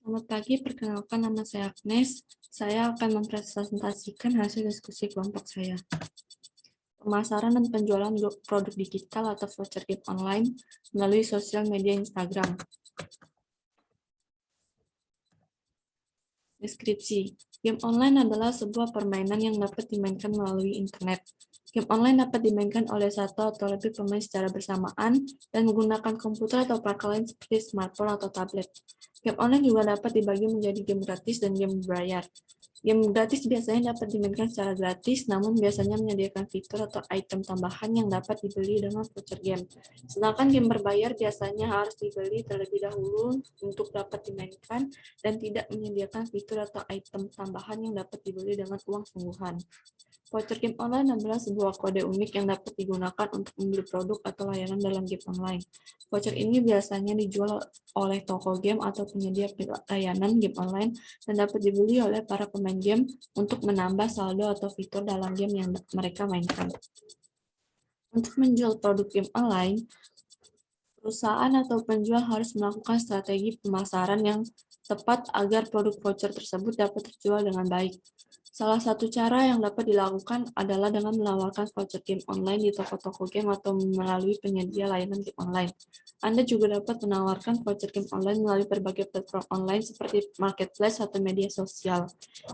Selamat pagi, perkenalkan nama saya Agnes. Saya akan mempresentasikan hasil diskusi kelompok saya. Pemasaran dan penjualan produk digital atau voucher game online melalui sosial media Instagram. Deskripsi. Game online adalah sebuah permainan yang dapat dimainkan melalui internet. Game online dapat dimainkan oleh satu atau lebih pemain secara bersamaan dan menggunakan komputer atau perangkat lain seperti smartphone atau tablet. Game online juga dapat dibagi menjadi game gratis dan game berbayar. Game gratis biasanya dapat dimainkan secara gratis, namun biasanya menyediakan fitur atau item tambahan yang dapat dibeli dengan voucher game. Sedangkan game berbayar biasanya harus dibeli terlebih dahulu untuk dapat dimainkan dan tidak menyediakan fitur atau item tambahan yang dapat dibeli dengan uang sungguhan. Voucher game online adalah sebuah kode unik yang dapat digunakan untuk membeli produk atau layanan dalam game online. Voucher ini biasanya dijual oleh toko game atau penyedia layanan game online dan dapat dibeli oleh para pemain game untuk menambah saldo atau fitur dalam game yang mereka mainkan. Untuk menjual produk game online, perusahaan atau penjual harus melakukan strategi pemasaran yang tepat agar produk voucher tersebut dapat terjual dengan baik. Salah satu cara yang dapat dilakukan adalah dengan menawarkan voucher game online di toko-toko game atau melalui penyedia layanan game online. Anda juga dapat menawarkan voucher game online melalui berbagai platform online seperti marketplace atau media sosial.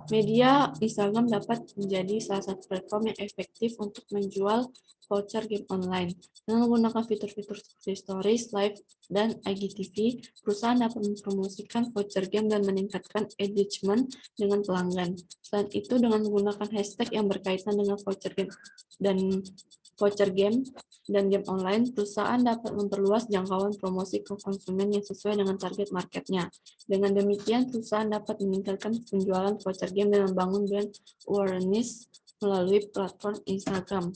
Media Instagram dapat menjadi salah satu platform yang efektif untuk menjual voucher game online. Dengan menggunakan fitur-fitur seperti Stories, Live, dan IGTV, perusahaan dapat mempromosikan voucher game dan meningkatkan engagement dengan pelanggan. Selain itu, dengan menggunakan hashtag yang berkaitan dengan voucher game dan game online, perusahaan dapat memperluas jangkauan promosi ke konsumen yang sesuai dengan target marketnya. Dengan demikian, perusahaan dapat meningkatkan penjualan voucher game dan membangun brand awareness melalui platform Instagram.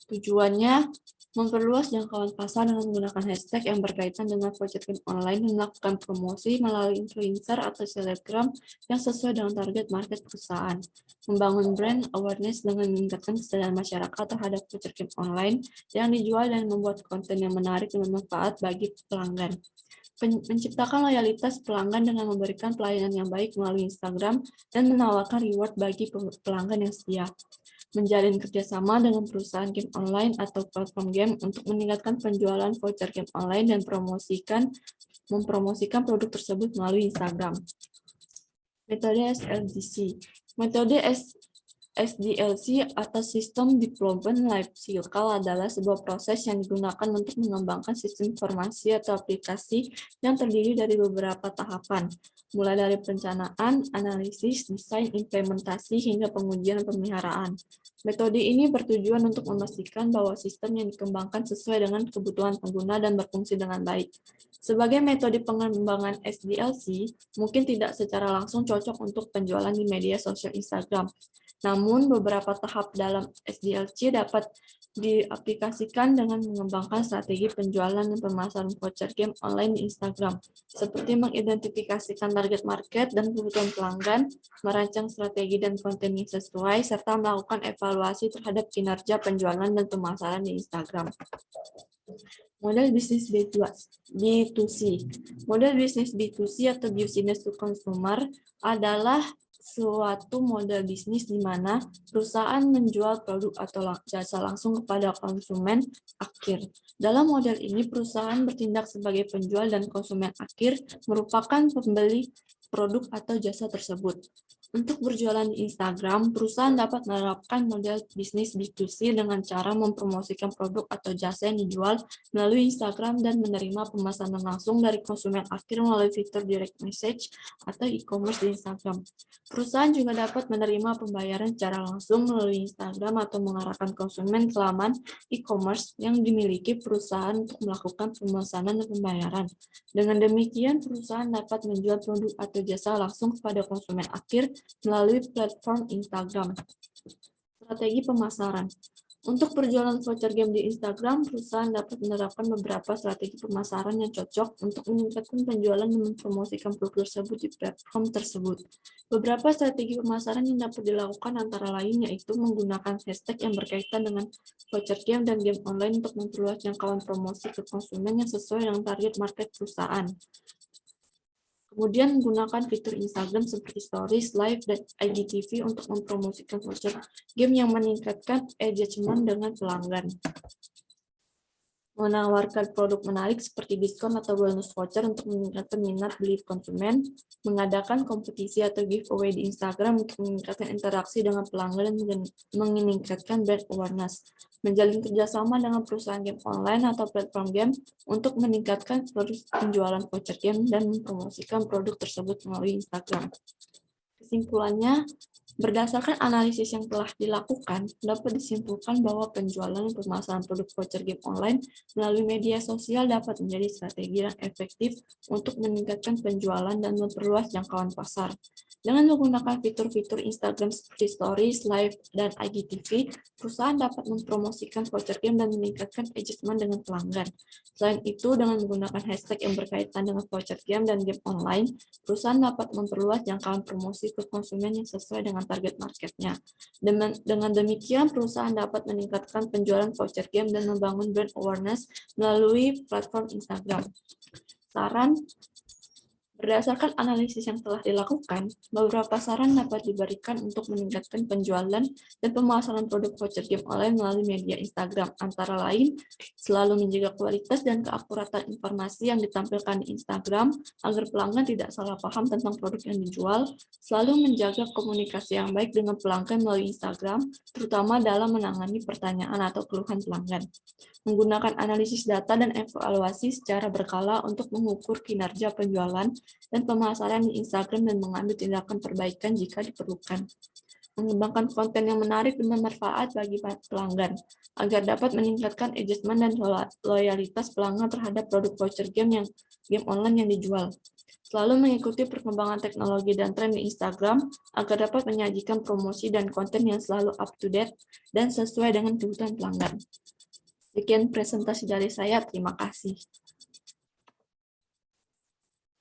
Tujuannya memperluas jangkauan pasar dengan menggunakan hashtag yang berkaitan dengan voucher game online dan melakukan promosi melalui influencer atau selebgram yang sesuai dengan target market perusahaan. Membangun brand awareness dengan meningkatkan kesadaran masyarakat terhadap voucher game online yang dijual dan membuat konten yang menarik dan bermanfaat bagi pelanggan. Menciptakan loyalitas pelanggan dengan memberikan pelayanan yang baik melalui Instagram dan menawarkan reward bagi pelanggan yang setia. Menjalin kerjasama dengan perusahaan game online atau platform game untuk meningkatkan penjualan voucher game online dan mempromosikan produk tersebut melalui Instagram. Metode SLDC. Metode SDLC atau System Development Life Cycle adalah sebuah proses yang digunakan untuk mengembangkan sistem informasi atau aplikasi yang terdiri dari beberapa tahapan, mulai dari perencanaan, analisis, desain, implementasi, hingga pengujian dan pemeliharaan. Metode ini bertujuan untuk memastikan bahwa sistem yang dikembangkan sesuai dengan kebutuhan pengguna dan berfungsi dengan baik. Sebagai metode pengembangan SDLC, mungkin tidak secara langsung cocok untuk penjualan di media sosial Instagram. Namun, beberapa tahap dalam SDLC dapat diaplikasikan dengan mengembangkan strategi penjualan dan pemasaran voucher game online di Instagram, seperti mengidentifikasikan target market dan kebutuhan pelanggan, merancang strategi dan konten yang sesuai, serta melakukan evaluasi terhadap kinerja penjualan dan pemasaran di Instagram. Model bisnis B2C. Model bisnis B2C atau business to consumer adalah suatu model bisnis di mana perusahaan menjual produk atau jasa langsung kepada konsumen akhir. Dalam model ini, perusahaan bertindak sebagai penjual dan konsumen akhir merupakan pembeli produk atau jasa tersebut. Untuk berjualan di Instagram, perusahaan dapat menerapkan model bisnis B2C dengan cara mempromosikan produk atau jasa yang dijual melalui Instagram dan menerima pemesanan langsung dari konsumen akhir melalui fitur direct message atau e-commerce di Instagram. Perusahaan juga dapat menerima pembayaran secara langsung melalui Instagram atau mengarahkan konsumen ke laman e-commerce yang dimiliki perusahaan untuk melakukan pemesanan dan pembayaran. Dengan demikian, perusahaan dapat menjual produk atau jasa langsung kepada konsumen akhir melalui platform Instagram. Strategi pemasaran. Untuk perjualan voucher game di Instagram, perusahaan dapat menerapkan beberapa strategi pemasaran yang cocok untuk meningkatkan penjualan dan mempromosikan produk tersebut di platform tersebut. Beberapa strategi pemasaran yang dapat dilakukan antara lain yaitu menggunakan hashtag yang berkaitan dengan voucher game dan game online untuk memperluas jangkauan promosi ke konsumen yang sesuai dengan target market perusahaan. Kemudian menggunakan fitur Instagram seperti Stories, Live, dan IGTV untuk mempromosikan voucher game yang meningkatkan engagement dengan pelanggan. Menawarkan produk menarik seperti diskon atau bonus voucher untuk meningkatkan minat beli konsumen, mengadakan kompetisi atau giveaway di Instagram untuk meningkatkan interaksi dengan pelanggan dan meningkatkan brand awareness, menjalin kerjasama dengan perusahaan game online atau platform game untuk meningkatkan penjualan voucher game dan mempromosikan produk tersebut melalui Instagram. Kesimpulannya, berdasarkan analisis yang telah dilakukan, dapat disimpulkan bahwa penjualan dan pemasaran produk voucher game online melalui media sosial dapat menjadi strategi yang efektif untuk meningkatkan penjualan dan memperluas jangkauan pasar. Dengan menggunakan fitur-fitur Instagram seperti Stories, Live, dan IGTV, perusahaan dapat mempromosikan voucher game dan meningkatkan engagement dengan pelanggan. Selain itu, dengan menggunakan hashtag yang berkaitan dengan voucher game dan game online, perusahaan dapat memperluas jangkauan promosi ke konsumen yang sesuai dengan target marketnya. Dengan demikian, perusahaan dapat meningkatkan penjualan voucher game dan membangun brand awareness melalui platform Instagram. Saran, berdasarkan analisis yang telah dilakukan, beberapa saran dapat diberikan untuk meningkatkan penjualan dan pemasaran produk voucher game online melalui media Instagram, antara lain, selalu menjaga kualitas dan keakuratan informasi yang ditampilkan di Instagram agar pelanggan tidak salah paham tentang produk yang dijual, selalu menjaga komunikasi yang baik dengan pelanggan melalui Instagram, terutama dalam menangani pertanyaan atau keluhan pelanggan, menggunakan analisis data dan evaluasi secara berkala untuk mengukur kinerja penjualan dan pemasaran di Instagram dan mengambil tindakan perbaikan jika diperlukan. Mengembangkan konten yang menarik dan bermanfaat bagi pelanggan, agar dapat meningkatkan engagement dan loyalitas pelanggan terhadap produk voucher game online yang dijual. Selalu mengikuti perkembangan teknologi dan tren di Instagram, agar dapat menyajikan promosi dan konten yang selalu up-to-date dan sesuai dengan kebutuhan pelanggan. Sekian presentasi dari saya, terima kasih.